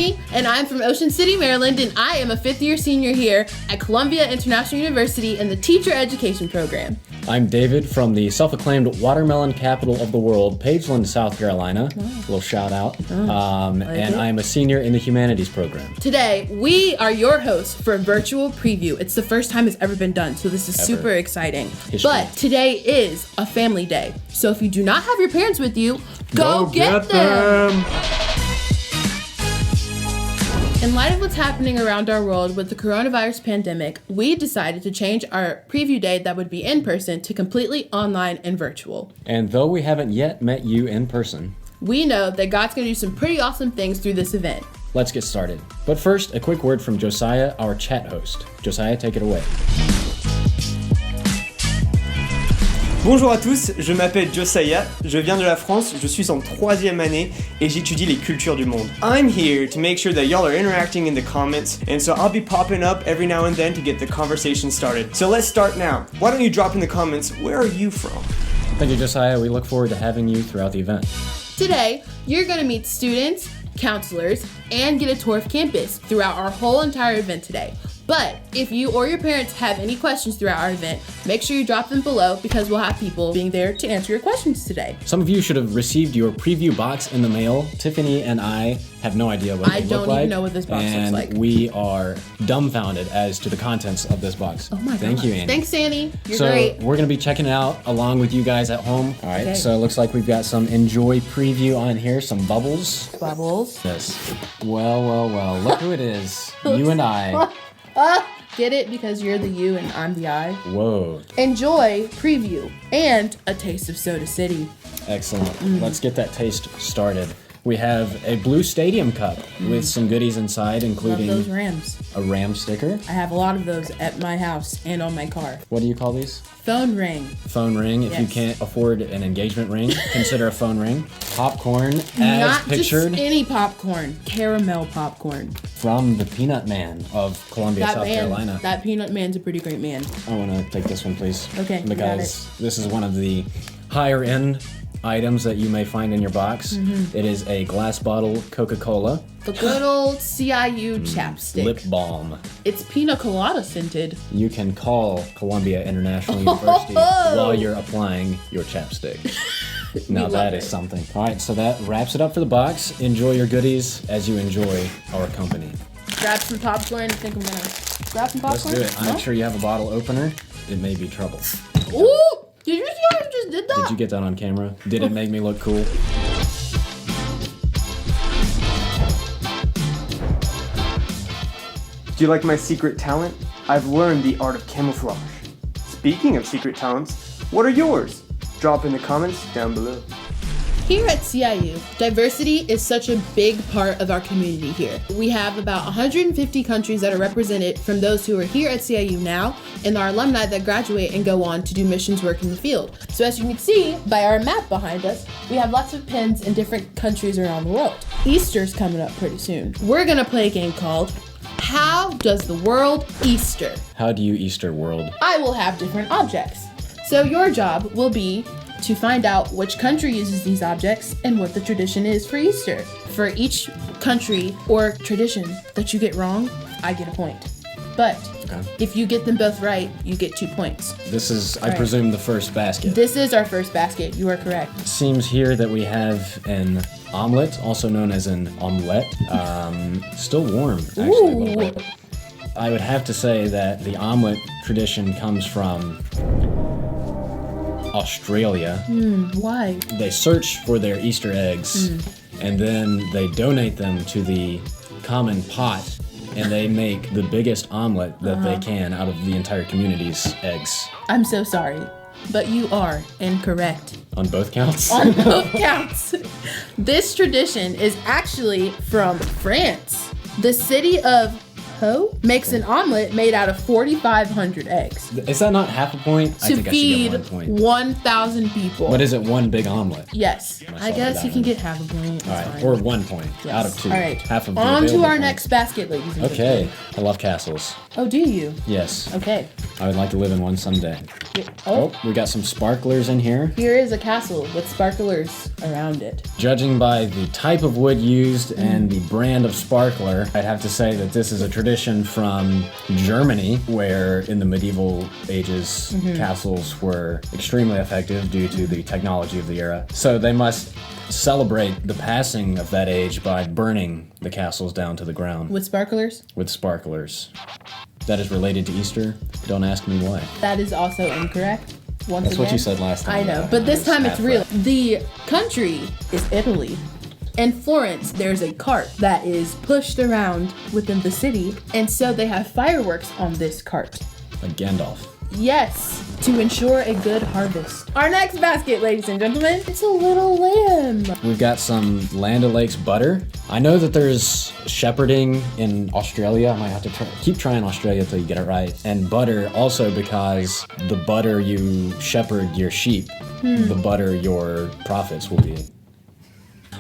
Tiffany, and I'm from Ocean City, Maryland, and I am a fifth-year senior here at Columbia International University in the Teacher Education Program. I'm David from the self-acclaimed watermelon capital of the world, Pageland, South Carolina. A little shout out. And I'm a senior in the humanities program. Today, we are your hosts for Virtual Preview. It's the first time it's ever been done, so this is super exciting. History. But today is a family day, so if you do not have your parents with you, go get them! In light of what's happening around our world with the coronavirus pandemic, we decided to change our preview day that would be in person to completely online and virtual. And though we haven't yet met you in person, we know that God's going to do some pretty awesome things through this event. Let's get started. But first, a quick word from Josiah, our chat host. Josiah, take it away. Bonjour à tous, je m'appelle Josiah, je viens de la France, je suis en 3e année et j'étudie les cultures du monde. I'm here to make sure that y'all are interacting in the comments, and so I'll be popping up every now and then to get the conversation started. So let's start now. Why don't you drop in the comments, where are you from? Thank you, Josiah. We look forward to having you throughout the event. Today, you're going to meet students, counselors, and get a tour of campus throughout our whole entire event today. But if you or your parents have any questions throughout our event, make sure you drop them below because we'll have people being there to answer your questions today. Some of you should have received your preview box in the mail. Tiffany and I have no idea what they look like. I don't even know what this box looks like. And we are dumbfounded as to the contents of this box. Oh my God. Thank you, Annie. Thanks, Annie. You're so great. We're going to be checking it out along with you guys at home. All right, Okay. So it looks like we've got some Enjoy preview on here, some bubbles. Bubbles. Yes. Well. Look who it is. You and I. Get it? Because you're the you and I'm the I. Whoa. Enjoy preview and a taste of Soda City. Excellent. Let's get that taste started. We have a blue stadium cup with some goodies inside, including Love those Rams. a Ram sticker. I have a lot of those at my house and on my car. What do you call these? Phone ring. Phone ring. If you Yes. can't afford an engagement ring, consider a phone ring. Popcorn, as Not pictured just any popcorn. Caramel popcorn. from the Peanut Man of Columbia, South Carolina. That Peanut Man's a pretty great man. I want to take this one, please. Okay, you got Because this is one of the higher end items that you may find in your box. It is a glass bottle Coca-Cola The good old CIU chapstick. lip balm. It's pina colada scented. You can call Columbia International University while you're applying your chapstick. Now that is something. All right, so that wraps it up for the box. Enjoy your goodies as you enjoy our company. Grab some popcorn. I think I'm gonna grab some popcorn. Let's do it. I'm sure you have a bottle opener. It may be trouble. Ooh! Did you see how I just did that? Did you get that on camera? Did it make me look cool? Do you like my secret talent? I've learned the art of camouflage. Speaking of secret talents, what are yours? Drop in the comments down below. Here at CIU, diversity is such a big part of our community here. We have about 150 countries that are represented from those who are here at CIU now and our alumni that graduate and go on to do missions work in the field. So as you can see by our map behind us, we have lots of pins in different countries around the world. Easter's coming up pretty soon. We're gonna play a game called How Does the World Easter? How do you Easter world? I will have different objects. So your job will be to find out which country uses these objects and what the tradition is for Easter. For each country or tradition that you get wrong, I get a point. But if you get them both right, you get 2 points. This is, I presume, the first basket. This is our first basket. You are correct. It seems here that we have an omelet, also known as an omelette. Still warm, actually, a little bit. I would have to say that the omelet tradition comes from Australia. Why? They search for their Easter eggs and then they donate them to the common pot and they make the biggest omelet that they can out of the entire community's eggs. I'm so sorry, but you are incorrect. On both counts? On both counts. This tradition is actually from France. The city of hoe makes an omelet made out of 4,500 eggs Is that not half a point? I to think I should get feed 1 point. 1,000 people. What is it? One big omelet. Yes. I I saw guess that you can one. get half a point. All It's right, fine. or 1 point Yes. out of 2. All right. Half of the On to available our points. next basket, ladies and Okay, gentlemen. I love castles. Oh, do you? Yes, Okay. I would like to live in one someday. Oh, Oh, we got some sparklers in here. here is a castle with sparklers around it. Judging by the type of wood used and the brand of sparkler, I'd have to say that this is a tradition from Germany, where in the medieval ages, castles were extremely effective due to the technology of the era. So they must celebrate the passing of that age by burning the castles down to the ground With sparklers? with sparklers. That is related to Easter. Don't ask me why. That is also incorrect. Once That's again. what you said last time. I know, though. but this was time it's half real. right. The country is Italy. In Florence, there's a cart that is pushed around within the city, and so they have fireworks on this cart. Like Gandalf. Yes, to ensure a good harvest. Our next basket, ladies and gentlemen, it's a little lamb. We've got some Land O'Lakes butter. I know that there's shepherding in Australia. I might have to keep trying Australia until you get it right. And butter also because the butter you shepherd your sheep, the butter your profits will be.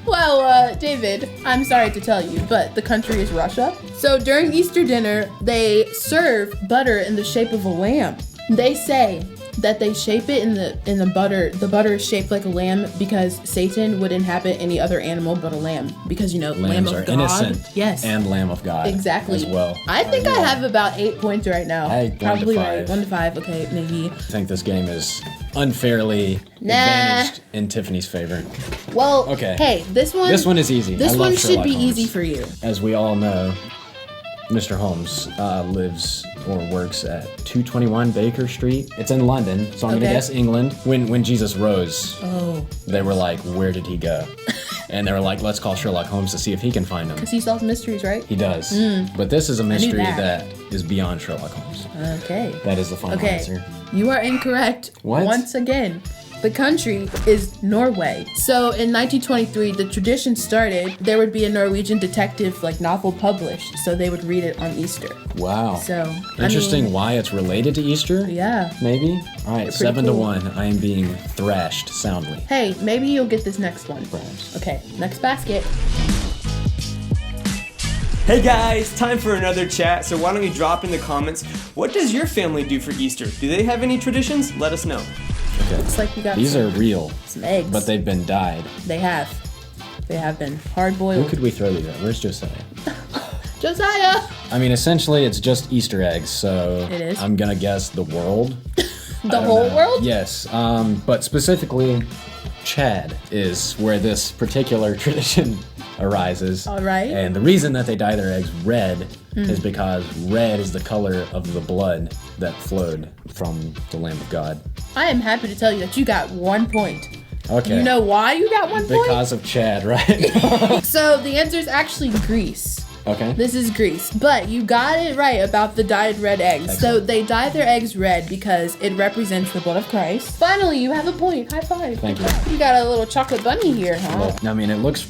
Well, David, I'm sorry to tell you, but the country is Russia. So during Easter dinner, they serve butter in the shape of a lamb. They say that they shape it in the butter. The butter is shaped like a lamb because Satan would inhabit any other animal but a lamb. Because, you know, Lamb Lambs of are God. innocent. Yes. And Lamb of God. Exactly. As well. I think I have about 8 points right now. Hey, 1 to Probably 5. right. 1 to 5. Okay, maybe. I think this game is unfairly advantaged in Tiffany's favor. Well, Okay. hey, this one is easy. This I love one should Sherlock be Holmes. easy for you. As we all know, Mr. Holmes lives or works at 221 Baker Street. It's in London, so I'm Okay. gonna guess England. When Jesus rose, Oh, they were like, "Where did he go?" And they were like, "Let's call Sherlock Holmes to see if he can find him." because he solves mysteries, right? He does, but this is a mystery that. that is beyond Sherlock Holmes. Okay. That is the final Okay. answer. You are incorrect. What? Once again. The country is Norway. So in 1923, the tradition started. There would be a Norwegian detective novel published, so they would read it on Easter. Wow. So Interesting. I mean, Why it's related to Easter? yeah. Maybe. All right, 7 to cool. 1. I am being thrashed soundly. Hey, maybe you'll get this next one. Perhaps. Okay, next basket. Hey guys, time for another chat, so why don't you drop in the comments, what does your family do for Easter? Do they have any traditions? Let us know. Okay. Looks like we got These are real, some eggs. but they've been dyed. They have been hard Who boiled. could we throw these at? Where's Josiah? Josiah. I mean, essentially, it's just Easter eggs, so It is. I'm gonna guess the world. The whole world. Yes, but specifically, Chad is where this particular tradition arises. All right. And the reason that they dye their eggs red is because red is the color of the blood that flowed from the Lamb of God. I am happy to tell you that you got 1 point. Okay. You know why you got 1 point? Because of Chad, right? So the answer is actually Greece. Okay. This is Greece, but you got it right about the dyed red eggs. So Excellent. they dye their eggs red because it represents the blood of Christ. Finally, you have a point. High five. Thank you. You got a little chocolate bunny here, huh? I mean, it looks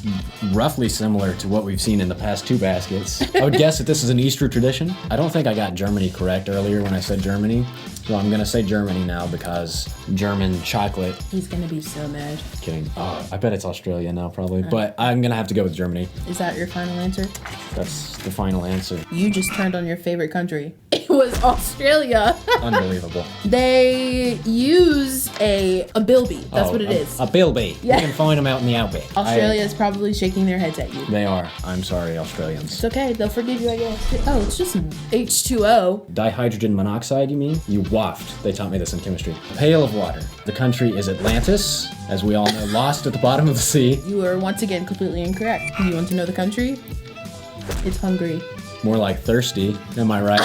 roughly similar to what we've seen in the past 2 baskets. I would guess that this is an Easter tradition. I don't think I got Germany correct earlier when I said Germany. So I'm gonna say Germany now because German chocolate. He's gonna be so mad. Kidding. Oh, I bet it's Australia now probably. But I'm gonna have to go with Germany. Is that your final answer? That's the final answer. You just turned on your favorite country. It was Australia. Unbelievable. They use a bilby. That's what it is. A bilby. Yeah. You can find them out in the outback. Australia is probably shaking their heads at you. They are. I'm sorry, Australians. It's okay. They'll forgive you, I guess. Oh, it's just H2O. Dihydrogen monoxide, you mean? You waft. They taught me this in chemistry. Pail of water. The country is Atlantis, as we all know, lost at the bottom of the sea. You are once again completely incorrect. You want to know the country? It's Hungary. More like thirsty. Am I right?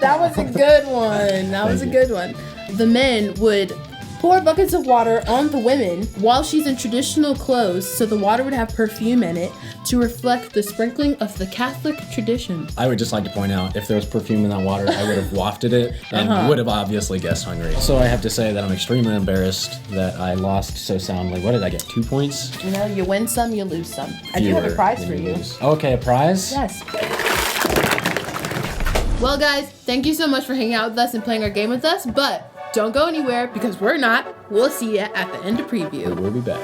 That was a good one. That was a Thank you. good one. The men would pour buckets of water on the women while she's in traditional clothes, so the water would have perfume in it to reflect the sprinkling of the Catholic tradition. I would just like to point out, if there was perfume in that water, I would have wafted it and would have obviously guessed Hungary. So I have to say that I'm extremely embarrassed that I lost so soundly. What did I get? 2 points? You know, you win some, you lose some. I do have a Fewer prize than for you. lose. Okay, a prize? Yes. Well, guys, thank you so much for hanging out with us and playing our game with us, but don't go anywhere because we're not. We'll see you at the end of preview. We'll be back.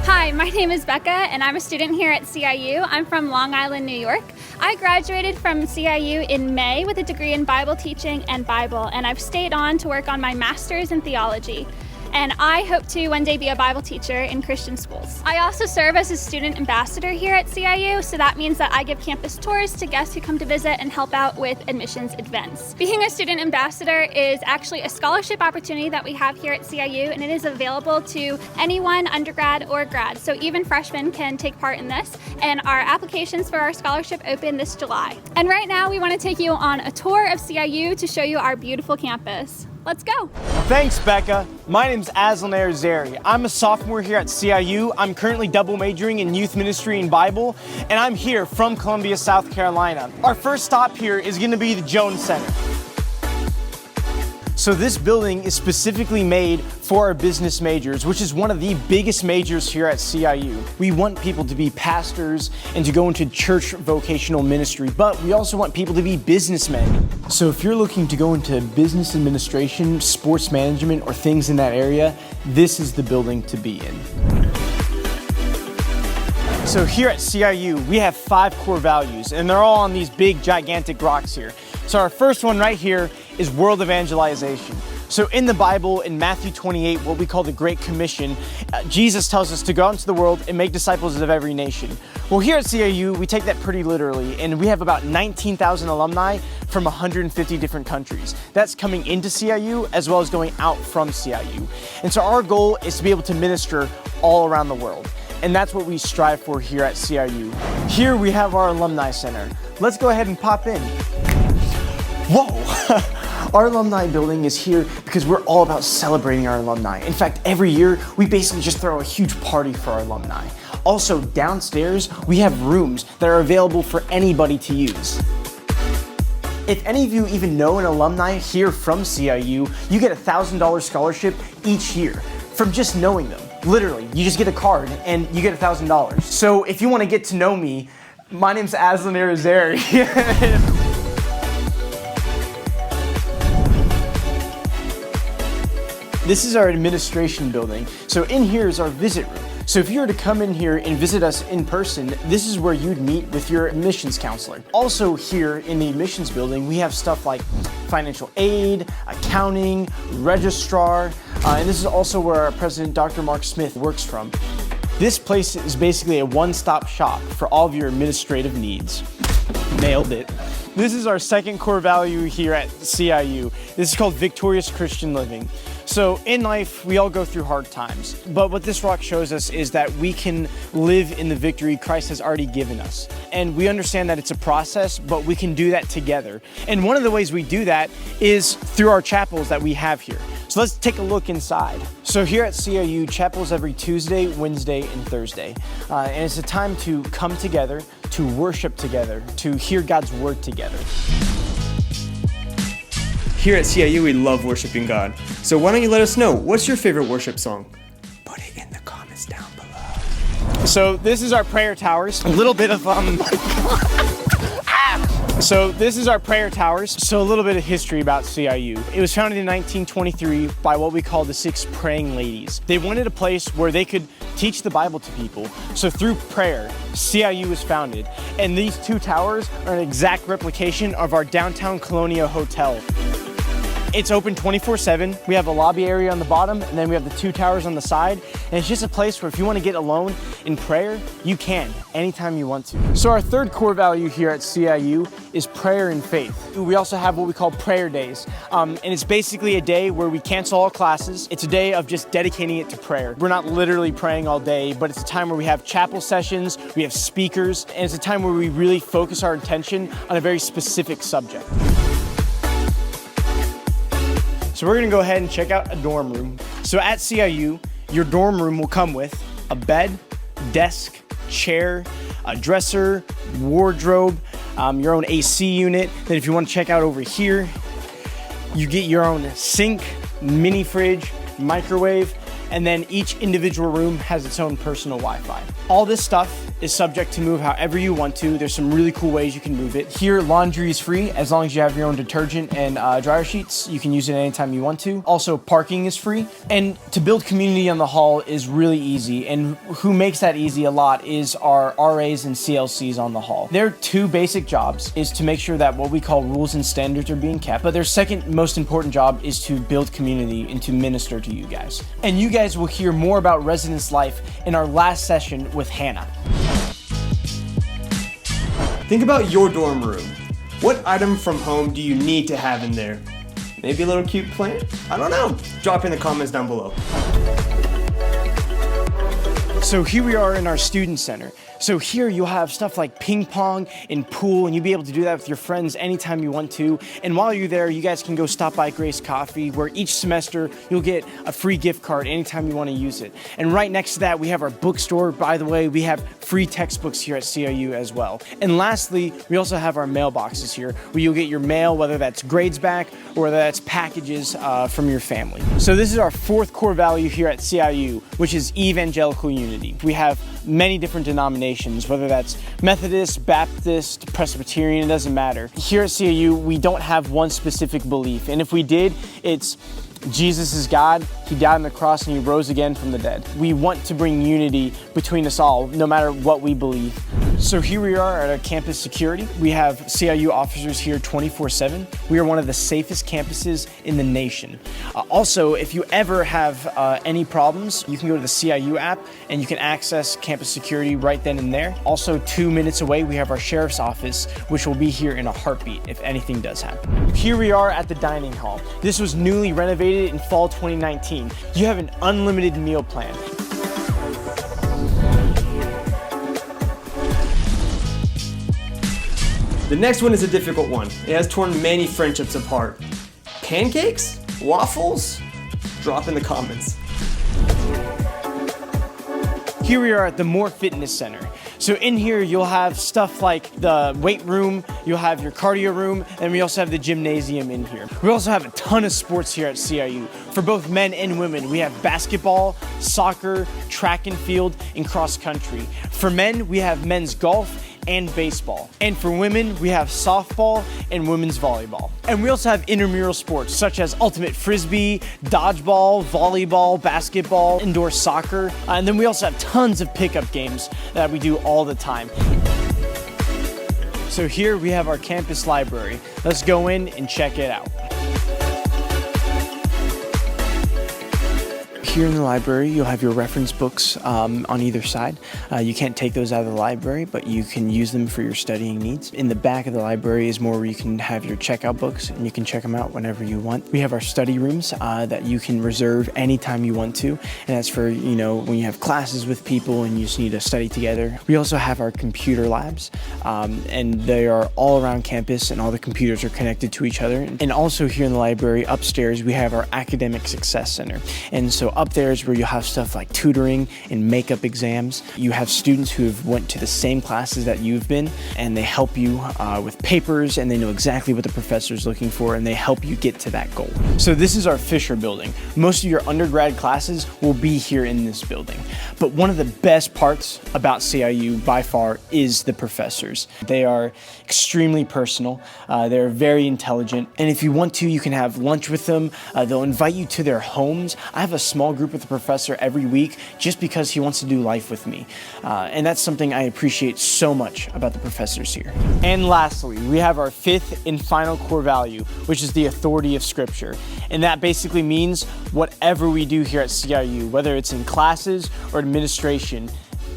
Hi, my name is Becca, and I'm a student here at CIU. I'm from Long Island, New York. I graduated from CIU in May with a degree in Bible teaching and Bible, and I've stayed on to work on my master's in theology. And I hope to one day be a Bible teacher in Christian schools. I also serve as a student ambassador here at CIU, so that means that I give campus tours to guests who come to visit and help out with admissions events. Being a student ambassador is actually a scholarship opportunity that we have here at CIU, and it is available to anyone, undergrad or grad, so even freshmen can take part in this. And our applications for our scholarship open this July. And right now we want to take you on a tour of CIU to show you our beautiful campus. Let's go. Thanks, Becca. My name's Alumni. I'm a sophomore here at CIU. I'm currently double majoring in youth ministry and Bible, and I'm here from Columbia, South Carolina. Our first stop here is going to be the Jones Center. So this building is specifically made for our business majors, which is one of the biggest majors here at CIU. We want people to be pastors and to go into church vocational ministry, but we also want people to be businessmen. So if you're looking to go into business administration, sports management, or things in that area, this is the building to be in. So here at CIU, we have 5 core values, and they're all on these big, gigantic rocks here. So our first one right here is world evangelization. So in the Bible, in Matthew 28, what we call the Great Commission, Jesus tells us to go out into the world and make disciples of every nation. Well, here at CIU, we take that pretty literally, and we have about 19,000 alumni from 150 different countries. That's coming into CIU as well as going out from CIU. And so our goal is to be able to minister all around the world. And that's what we strive for here at CIU. Here we have our Alumni Center. Let's go ahead and pop in. Whoa! Our alumni building is here because we're all about celebrating our alumni. In fact, every year, we basically just throw a huge party for our alumni. Also, downstairs, we have rooms that are available for anybody to use. If any of you even know an alumni here from CIU, you get a $1,000 scholarship each year from just knowing them. Literally, you just get a card and you get $1,000. So if you want to get to know me, my name's Alumni. This is our administration building. So in here is our visit room. So if you were to come in here and visit us in person, this is where you'd meet with your admissions counselor. Also here in the admissions building, we have stuff like financial aid, accounting, registrar, and this is also where our president, Dr. Mark Smith, works from. This place is basically a one-stop shop for all of your administrative needs. Nailed it. This is our second core value here at CIU. This is called victorious Christian living. So in life, we all go through hard times, but what this rock shows us is that we can live in the victory Christ has already given us. And we understand that it's a process, but we can do that together. And one of the ways we do that is through our chapels that we have here. So let's take a look inside. So here at CIU, chapels every Tuesday, Wednesday, and Thursday. And it's a time to come together, to worship together, to hear God's word together. Here at CIU, we love worshiping God. So why don't you let us know, what's your favorite worship song? Put it in the comments down below. So this is our prayer towers. A little bit of So this is our prayer towers. So a little bit of history about CIU. It was founded in 1923 by what we call the 6 praying ladies. They wanted a place where they could teach the Bible to people. So through prayer, CIU was founded. And these 2 towers are an exact replication of our downtown Colonial Hotel. It's open 24/7. We have a lobby area on the bottom, and then we have the 2 towers on the side. And it's just a place where if you want to get alone in prayer, you can, anytime you want to. So our third core value here at CIU is prayer and faith. We also have what we call prayer days. And it's basically a day where we cancel all classes. It's a day of just dedicating it to prayer. We're not literally praying all day, but it's a time where we have chapel sessions, we have speakers, and it's a time where we really focus our attention on a very specific subject. So we're gonna go ahead and check out a dorm room. So at CIU, your dorm room will come with a bed, desk, chair, a dresser, wardrobe, your own AC unit. Then if you want to check out over here, you get your own sink, mini fridge, microwave, and then each individual room has its own personal Wi-Fi. All this stuff is subject to move however you want to. There's some really cool ways you can move it. Here, laundry is free as long as you have your own detergent and dryer sheets. You can use it anytime you want to. Also, parking is free. And to build community on the hall is really easy. And who makes that easy a lot is our RAs and CLCs on the hall. Their two basic jobs is to make sure that what we call rules and standards are being kept. But their second most important job is to build community and to minister to you guys. And you guys will hear more about residence life in our last session with Hannah. Think about your dorm room. What item from home do you need to have in there? Maybe a little cute plant? I don't know. Drop in the comments down below. So here we are in our student center. So here you'll have stuff like ping pong and pool, and you'll be able to do that with your friends anytime you want to. And while you're there, you guys can go stop by Grace Coffee, where each semester you'll get a free gift card anytime you want to use it. And right next to that, we have our bookstore. By the way, we have free textbooks here at CIU as well. And lastly, we also have our mailboxes here, where you'll get your mail, whether that's grades back or whether that's packages from your family. So this is our fourth core value here at CIU, which is evangelical unity. We have many different denominations, whether that's Methodist, Baptist, Presbyterian, it doesn't matter. Here at CIU, we don't have one specific belief, and if we did, it's Jesus is God, He died on the cross, and He rose again from the dead. We want to bring unity between us all, no matter what we believe. So here we are at our campus security. We have CIU officers here 24/7. We are one of the safest campuses in the nation. Also, if you ever have any problems, you can go to the CIU app and you can access campus security right then and there. Also, 2 minutes away, we have our sheriff's office, which will be here in a heartbeat if anything does happen. Here we are at the dining hall. This was newly renovated in fall 2019. You have an unlimited meal plan. The next one is a difficult one. It has torn many friendships apart. Pancakes? Waffles? Drop in the comments. Here we are at the More Fitness Center. So in here, you'll have stuff like the weight room, you'll have your cardio room, and we also have the gymnasium in here. We also have a ton of sports here at CIU. For both men and women, we have basketball, soccer, track and field, and cross country. For men, we have men's golf and baseball. And for women, we have softball and women's volleyball. And we also have intramural sports such as ultimate frisbee, dodgeball, volleyball, basketball, indoor soccer. And then we also have tons of pickup games that we do all the time. So here we have our campus library. Let's go in and check it out. Here in the library, you'll have your reference books on either side. You can't take those out of the library, but you can use them for your studying needs. In the back of the library is more where you can have your checkout books, and you can check them out whenever you want. We have our study rooms that you can reserve anytime you want to, and that's for, you know, when you have classes with people and you just need to study together. We also have our computer labs, and they are all around campus, and all the computers are connected to each other. And also here in the library, upstairs, we have our Academic Success Center. And so up there is where you'll have stuff like tutoring and makeup exams. You have students who have went to the same classes that you've been, and they help you with papers, and they know exactly what the professor's looking for, and they help you get to that goal. So this is our Fisher building. Most of your undergrad classes will be here in this building. But one of the best parts about CIU by far is the professors. They are extremely personal. They're very intelligent. And if you want to, you can have lunch with them. They'll invite you to their homes. I have a small group with the professor every week just because he wants to do life with me. And that's something I appreciate so much about the professors here. And lastly, we have our fifth and final core value, which is the authority of Scripture. And that basically means whatever we do here at CIU, whether it's in classes or administration,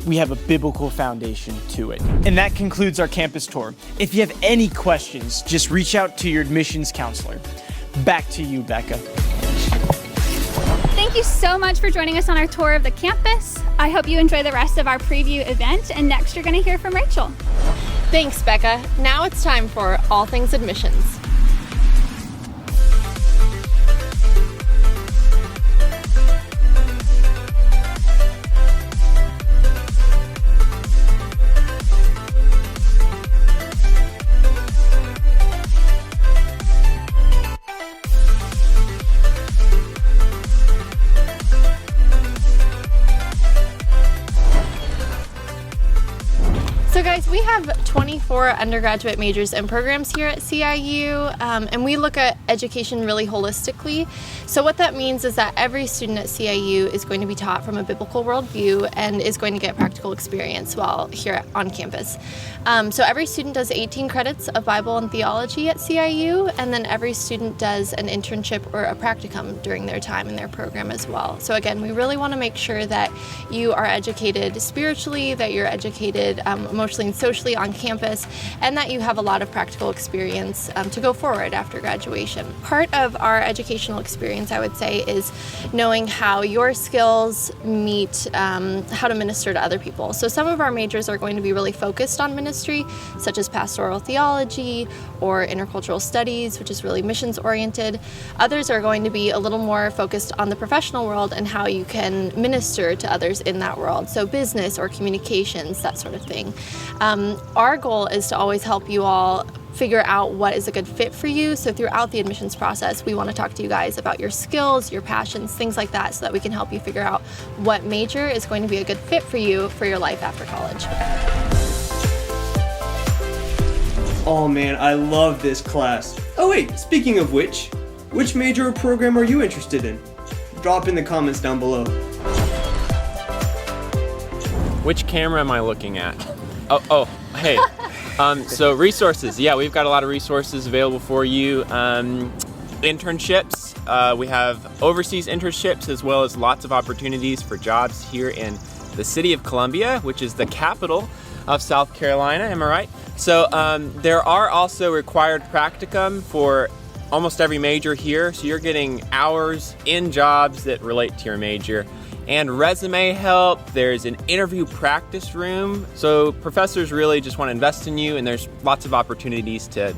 we have a biblical foundation to it. And that concludes our campus tour. If you have any questions, just reach out to your admissions counselor. Back to you, Becca. Thank you so much for joining us on our tour of the campus. I hope you enjoy the rest of our preview event, and next you're going to hear from Rachel. Thanks, Becca. Now it's time for All Things Admissions. we have 24 undergraduate majors and programs here at CIU, and we look at education really holistically. So what that means is that every student at CIU is going to be taught from a biblical worldview and is going to get practical experience while here on campus. So every student does 18 credits of Bible and theology at CIU, and then every student does an internship or a practicum during their time in their program as well. So again, we really want to make sure that you are educated spiritually, that you're educated emotionally and socially on campus, and that you have a lot of practical experience to go forward after graduation. Part of our educational experience, I would say, is knowing how your skills meet how to minister to other people. So some of our majors are going to be really focused on ministry, such as pastoral theology or intercultural studies, which is really missions oriented. Others are going to be a little more focused on the professional world and how you can minister to others in that world. So business or communications, that sort of thing. Our goal is to always help you all figure out what is a good fit for you. So throughout the admissions process, we want to talk to you guys about your skills, your passions, things like that, so that we can help you figure out what major is going to be a good fit for you for your life after college. Oh man, I love this class. Oh wait, speaking of which major or program are you interested in? Drop in the comments down below. Which camera am I looking at? Hey. So resources, yeah, we've got a lot of resources available for you. Internships, we have overseas internships as well as lots of opportunities for jobs here in the city of Columbia, which is the capital of South Carolina, am I right? So there are also required practicum for almost every major here, so you're getting hours in jobs that relate to your major. And resume help, there's an interview practice room. So professors really just want to invest in you, and there's lots of opportunities to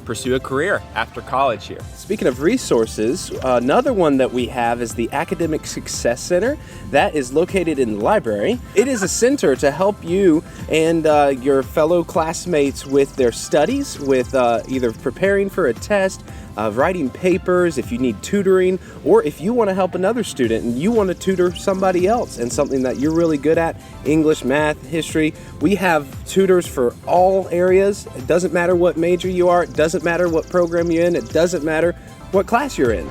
pursue a career after college here. Speaking of resources, another one that we have is the Academic Success Center. That is located in the library. It is a center to help you and your fellow classmates with their studies, with either preparing for a test, writing papers, if you need tutoring, or if you want to help another student and you want to tutor somebody else and something that you're really good at, English, math, history. We have tutors for all areas. It doesn't matter what major you are, it doesn't matter what program you're in, it doesn't matter what class you're in.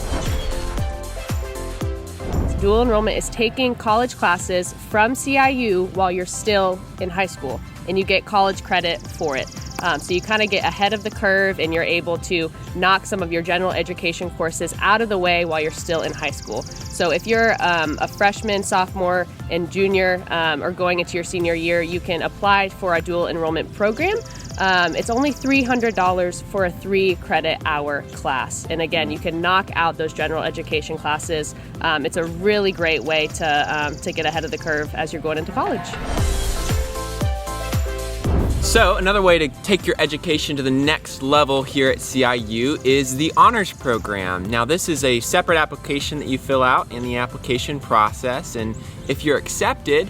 Dual enrollment is taking college classes from CIU while you're still in high school, and you get college credit for it. So you kind of get ahead of the curve, and you're able to knock some of your general education courses out of the way while you're still in high school. So if you're a freshman, sophomore, and junior, or going into your senior year, you can apply for a dual enrollment program. It's only $300 for a 3-credit hour class. And again, you can knock out those general education classes. It's a really great way to get ahead of the curve as you're going into college. So another way to take your education to the next level here at CIU is the honors program. Now this is a separate application that you fill out in the application process, and if you're accepted,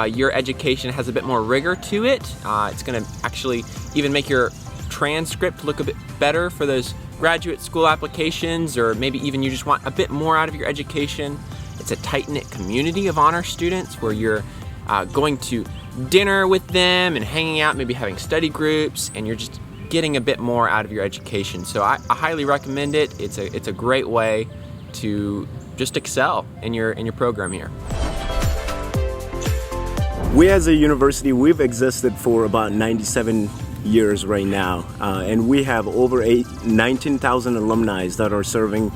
your education has a bit more rigor to it. It's going to actually even make your transcript look a bit better for those graduate school applications, or maybe even you just want a bit more out of your education. It's a tight-knit community of honor students where you're going to dinner with them and hanging out, maybe having study groups, and you're just getting a bit more out of your education. So I highly recommend it. It's a great way to just excel in your program here. We as a university, we've existed for about 97 years right now, and we have over 19,000 alumni that are serving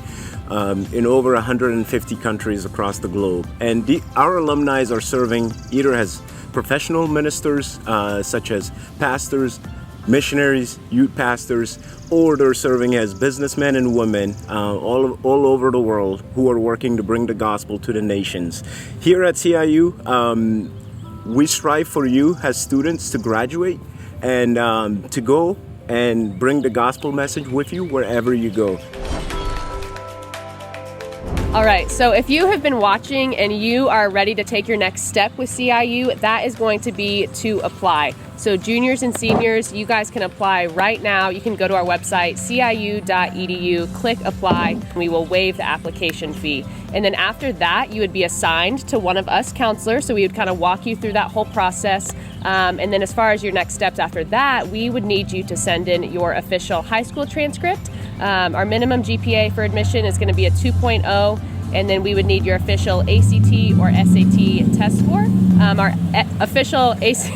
in over 150 countries across the globe. And our alumni are serving either as professional ministers, such as pastors, missionaries, youth pastors, or they're serving as businessmen and women all over the world who are working to bring the gospel to the nations. Here at CIU, we strive for you as students to graduate and to go and bring the gospel message with you wherever you go. All right, so if you have been watching and you are ready to take your next step with CIU, that is going to be to apply. So juniors and seniors, you guys can apply right now. You can go to our website, ciu.edu, click apply. We will waive the application fee. And then after that, you would be assigned to one of us counselors. So we would kind of walk you through that whole process. And then as far as your next steps after that, we would need you to send in your official high school transcript. Our minimum GPA for admission is going to be a 2.0. And then we would need your official ACT or SAT test score. Our official ACT...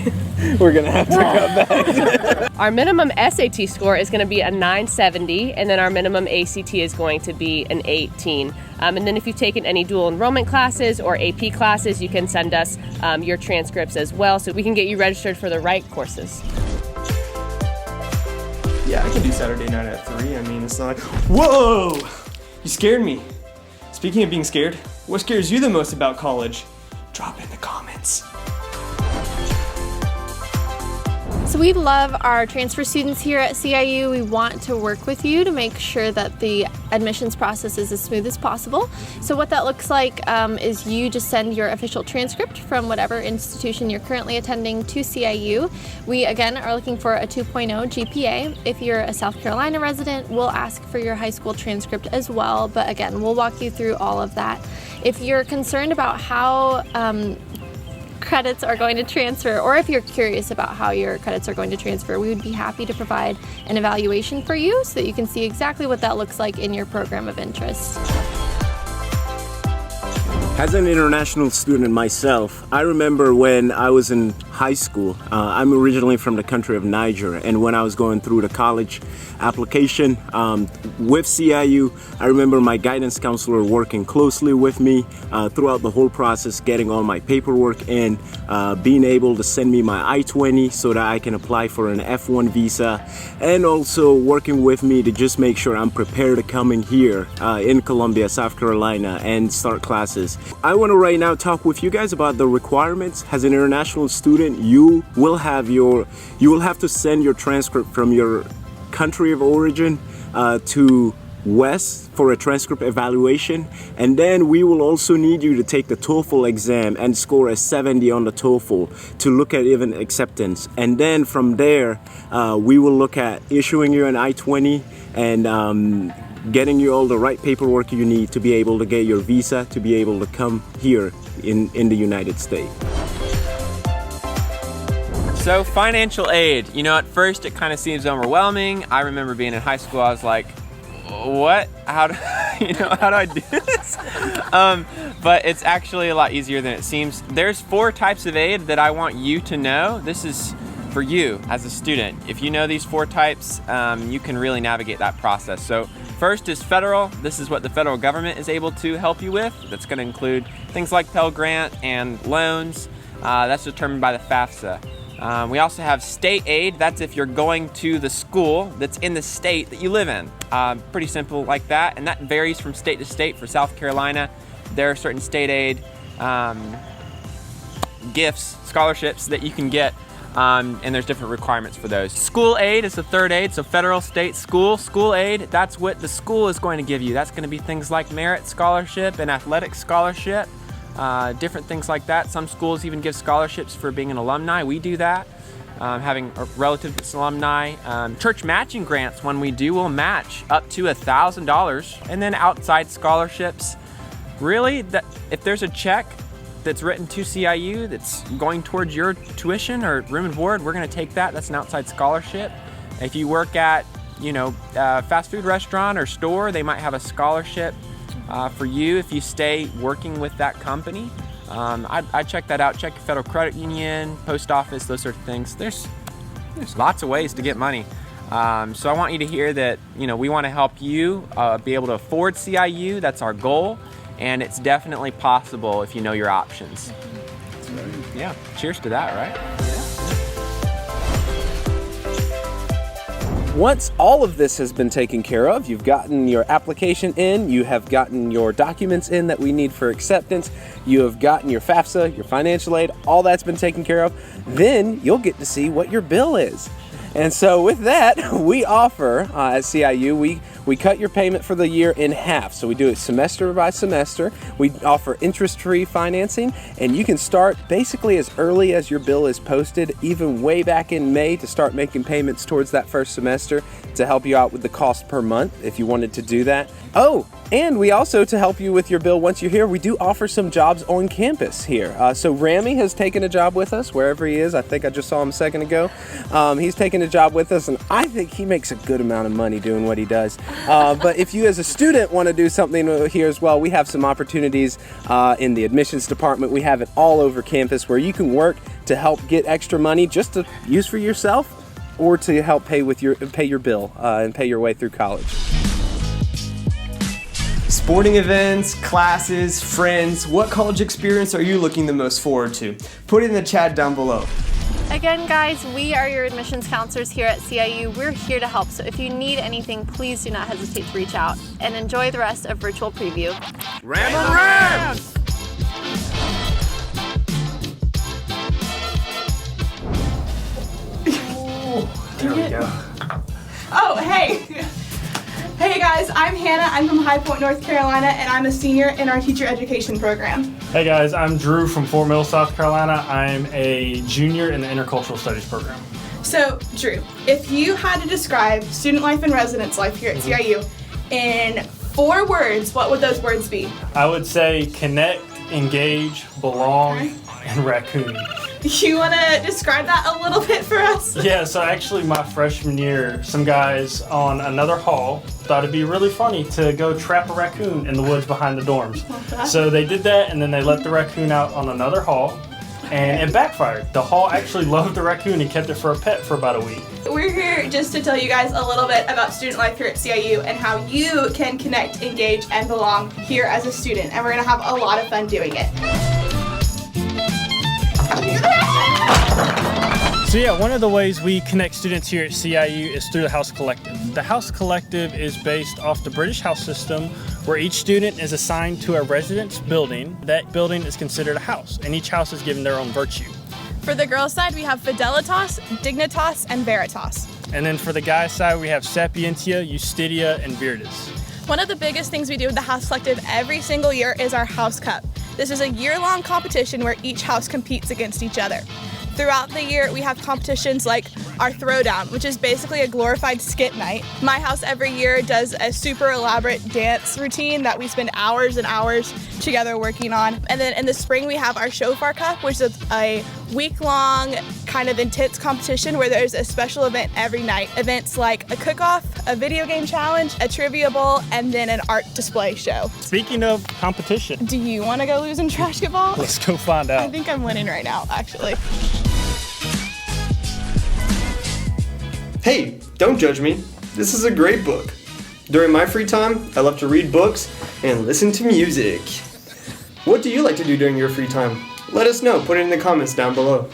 We're gonna have to come back. Our minimum SAT score is going to be a 970, and then our minimum ACT is going to be an 18. And then if you've taken any dual enrollment classes or AP classes, you can send us your transcripts as well, so we can get you registered for the right courses. Yeah, I can do Saturday night at 3. I mean, it's not like, whoa! You scared me. Speaking of being scared, what scares you the most about college? Drop in the comments. So we love our transfer students here at CIU. We want to work with you to make sure that the admissions process is as smooth as possible. So what that looks like is you just send your official transcript from whatever institution you're currently attending to CIU. We, again, are looking for a 2.0 GPA. If you're a South Carolina resident, we'll ask for your high school transcript as well. But again, we'll walk you through all of that. If you're concerned about how credits are going to transfer, or if you're curious about how your credits are going to transfer, we would be happy to provide an evaluation for you so that you can see exactly what that looks like in your program of interest. As an international student myself, I remember when I was in high school, I'm originally from the country of Niger, and when I was going through the college application with CIU, I remember my guidance counselor working closely with me throughout the whole process, getting all my paperwork in, being able to send me my I-20 so that I can apply for an F1 visa, and also working with me to just make sure I'm prepared to come in here in Columbia, South Carolina, and start classes. I want to right now talk with you guys about the requirements. As an international student, you will have to send your transcript from your country of origin to WES for a transcript evaluation, and then we will also need you to take the TOEFL exam and score a 70 on the TOEFL to look at even acceptance. And then from there, we will look at issuing you an I-20 and getting you all the right paperwork you need to be able to get your visa to be able to come here in the United States. So financial aid, you know, at first it kind of seems overwhelming. I remember being in high school, I was like, what? How do I do this? But it's actually a lot easier than it seems. There's 4 types of aid that I want you to know. This is for you as a student. If you know these 4 types, you can really navigate that process. So first is federal. This is what the federal government is able to help you with. That's going to include things like Pell Grant and loans. That's determined by the FAFSA. We also have state aid. That's if you're going to the school that's in the state that you live in. Pretty simple like that, and that varies from state to state. For South Carolina, there are certain state aid gifts, scholarships that you can get, and there's different requirements for those. School aid is the third aid, so federal, state, school. School aid, that's what the school is going to give you. That's going to be things like merit scholarship and athletic scholarship. Different things like that. Some schools even give scholarships for being an alumni. We do that. Having a relative that's alumni. Church matching grants, when we do, we'll match up to $1,000. And then outside scholarships. Really, if there's a check that's written to CIU that's going towards your tuition or room and board, we're going to take that. That's an outside scholarship. If you work at, a fast food restaurant or store, they might have a scholarship for you if you stay working with that company. I check that out. Check your federal credit union, post office, those sort of things. There's lots of ways to get money. So I want you to hear that, we want to help you be able to afford CIU. That's our goal. And it's definitely possible if you know your options. Yeah, cheers to that, right? Once all of this has been taken care of, you've gotten your application in, you have gotten your documents in that we need for acceptance, you have gotten your FAFSA, your financial aid, all that's been taken care of, then you'll get to see what your bill is. And so with that, we offer at CIU, we cut your payment for the year in half. So we do it semester by semester. We offer interest-free financing, and you can start basically as early as your bill is posted, even way back in May, to start making payments towards that first semester to help you out with the cost per month if you wanted to do that. Oh, and we also, to help you with your bill once you're here, we do offer some jobs on campus here. So Rami has taken a job with us, wherever he is. I think I just saw him a second ago. He's taken a job with us, and I think he makes a good amount of money doing what he does. But if you as a student want to do something here as well, we have some opportunities in the admissions department. We have it all over campus where you can work to help get extra money just to use for yourself or to help pay your bill and pay your way through college. Sporting events, classes, friends, what college experience are you looking the most forward to? Put it in the chat down below. Again, guys, we are your admissions counselors here at CIU. We're here to help, so if you need anything, please do not hesitate to reach out. And enjoy the rest of Virtual Preview. Rams! There we go. Oh, hey! Hey guys, I'm Hannah. I'm from High Point, North Carolina, and I'm a senior in our teacher education program. Hey guys, I'm Drew from Fort Mill, South Carolina. I'm a junior in the intercultural studies program. So, Drew, if you had to describe student life and residence life here at CIU in 4 words, what would those words be? I would say connect, engage, belong, and raccoon. You want to describe that a little bit for us? Yeah, so actually my freshman year, some guys on another hall thought it'd be really funny to go trap a raccoon in the woods behind the dorms. So they did that, and then they let the raccoon out on another hall, and it backfired. The hall actually loved the raccoon and kept it for a pet for about a week. We're here just to tell you guys a little bit about student life here at CIU and how you can connect, engage, and belong here as a student. And we're going to have a lot of fun doing it. So yeah, one of the ways we connect students here at CIU is through the House Collective. The House Collective is based off the British house system, where each student is assigned to a residence building. That building is considered a house, and each house is given their own virtue. For the girls' side, we have Fidelitas, Dignitas, and Veritas. And then for the guys' side, we have Sapientia, Justitia, and Virtus. One of the biggest things we do with the House Collective every single year is our House Cup. This is a year-long competition where each house competes against each other. Throughout the year, we have competitions like our Throwdown, which is basically a glorified skit night. My house every year does a super elaborate dance routine that we spend hours and hours together working on. And then in the spring, we have our Shofar Cup, which is a week-long kind of intense competition where there's a special event every night. Events like a cook-off, a video game challenge, a trivia bowl, and then an art display show. Speaking of competition, do you want to go lose in trash ball? Let's go find out. I think I'm winning right now, actually. Hey, don't judge me. This is a great book. During my free time, I love to read books and listen to music. What do you like to do during your free time? Let us know. Put it in the comments down below.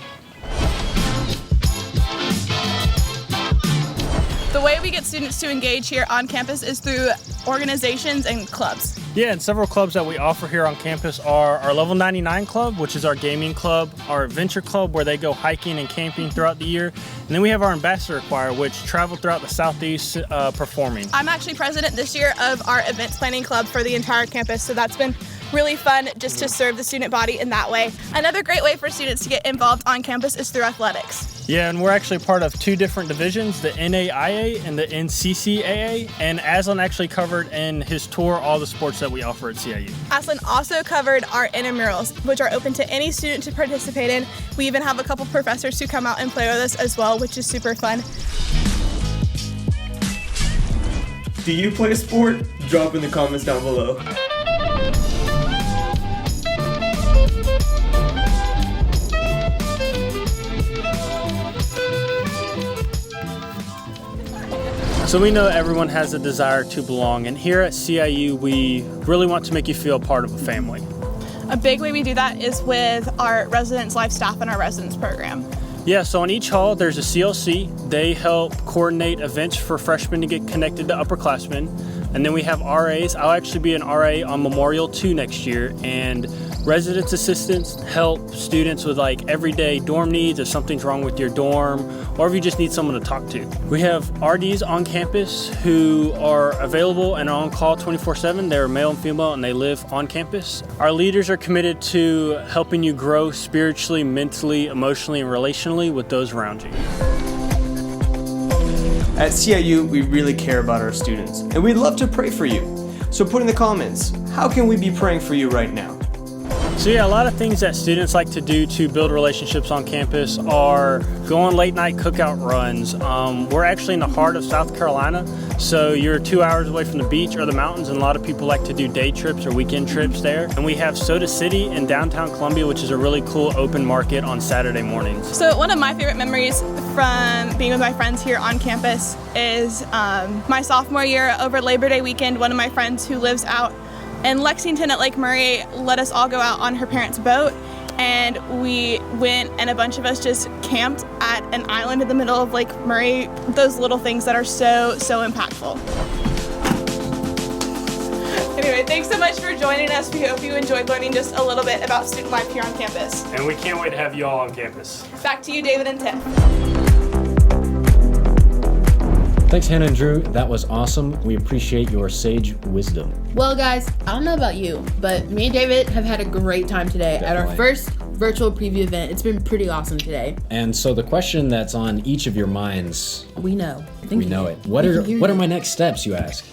The way we get students to engage here on campus is through organizations and clubs. Yeah, and several clubs that we offer here on campus are our Level 99 Club, which is our gaming club, our Adventure Club, where they go hiking and camping throughout the year, and then we have our Ambassador Choir, which travel throughout the Southeast performing. I'm actually president this year of our Events Planning Club for the entire campus, so that's been really fun just to serve the student body in that way. Another great way for students to get involved on campus is through athletics. Yeah, and we're actually part of 2 different divisions, the NAIA and the NCCAA, and Aslan actually covered in his tour all the sports that we offer at CIU. Aslan also covered our intramurals, which are open to any student to participate in. We even have a couple professors who come out and play with us as well, which is super fun. Do you play a sport? Drop in the comments down below. So we know everyone has a desire to belong, and here at CIU, we really want to make you feel part of a family. A big way we do that is with our residence life staff and our residence program. Yeah, so in each hall, there's a CLC. They help coordinate events for freshmen to get connected to upperclassmen. And then we have RAs. I'll actually be an RA on Memorial 2 next year, and residence assistants help students with like everyday dorm needs if something's wrong with your dorm, or if you just need someone to talk to. We have RDs on campus who are available and are on call 24/7. They're male and female and they live on campus. Our leaders are committed to helping you grow spiritually, mentally, emotionally, and relationally with those around you. At CIU, we really care about our students, and we'd love to pray for you. So put in the comments, how can we be praying for you right now? So yeah, a lot of things that students like to do to build relationships on campus are go on late night cookout runs. We're actually in the heart of South Carolina, so you're 2 hours away from the beach or the mountains, and a lot of people like to do day trips or weekend trips there. And we have Soda City in downtown Columbia, which is a really cool open market on Saturday mornings. So one of my favorite memories from being with my friends here on campus is my sophomore year over Labor Day weekend. One of my friends who lives out in Lexington at Lake Murray let us all go out on her parents' boat, and we went and a bunch of us just camped at an island in the middle of Lake Murray. Those little things that are so impactful. Anyway, thanks so much for joining us. We hope you enjoyed learning just a little bit about student life here on campus. And we can't wait to have you all on campus. Back to you, David and Tiff. Thanks, Hannah and Drew. That was awesome. We appreciate your sage wisdom. Well, guys, I don't know about you, but me and David have had a great time today at our first virtual preview event. It's been pretty awesome today. And so the question that's on each of your minds, we know. We know it. What are my next steps, you ask?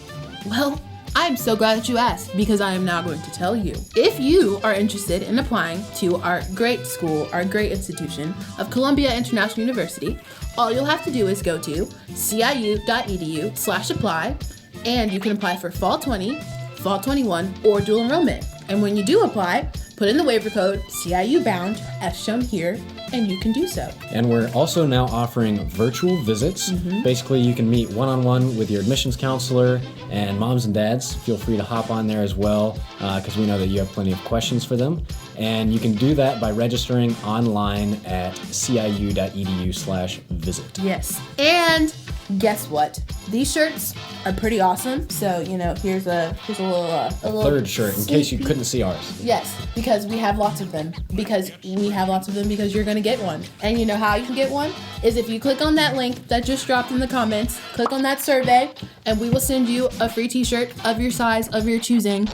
Well, I'm so glad that you asked, because I am now going to tell you. If you are interested in applying to our great school, our great institution of Columbia International University, all you'll have to do is go to ciu.edu/apply, and you can apply for Fall 20, Fall 21, or dual enrollment. And when you do apply, put in the waiver code CIUBOUND as shown here, and you can do so. And we're also now offering virtual visits. Basically, you can meet one-on-one with your admissions counselor, and moms and dads, feel free to hop on there as well, because we know that you have plenty of questions for them. And you can do that by registering online at ciu.edu/visit. Yes. And guess what? These shirts are pretty awesome. So, here's a little third shirt in case you couldn't see ours. Yes, because we have lots of them. Because you're going to get one. And you know how you can get one? Is if you click on that link that just dropped in the comments, click on that survey, and we will send you a free t-shirt of your size, of your choosing.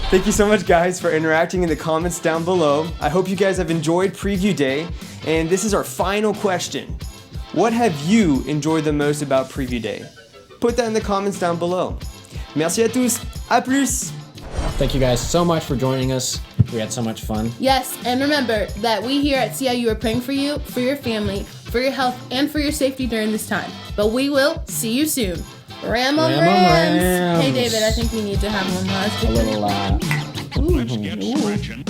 Thank you so much, guys, for interacting in the comments down below. I hope you guys have enjoyed Preview Day. And this is our final question. What have you enjoyed the most about Preview Day? Put that in the comments down below. Merci à tous. À plus. Thank you guys so much for joining us. We had so much fun. Yes, and remember that we here at CIU are praying for you, for your family, for your health, and for your safety during this time. But we will see you soon. Ram on Rams. Hey, David, I think we need to have one last. A little, Let's get stretching.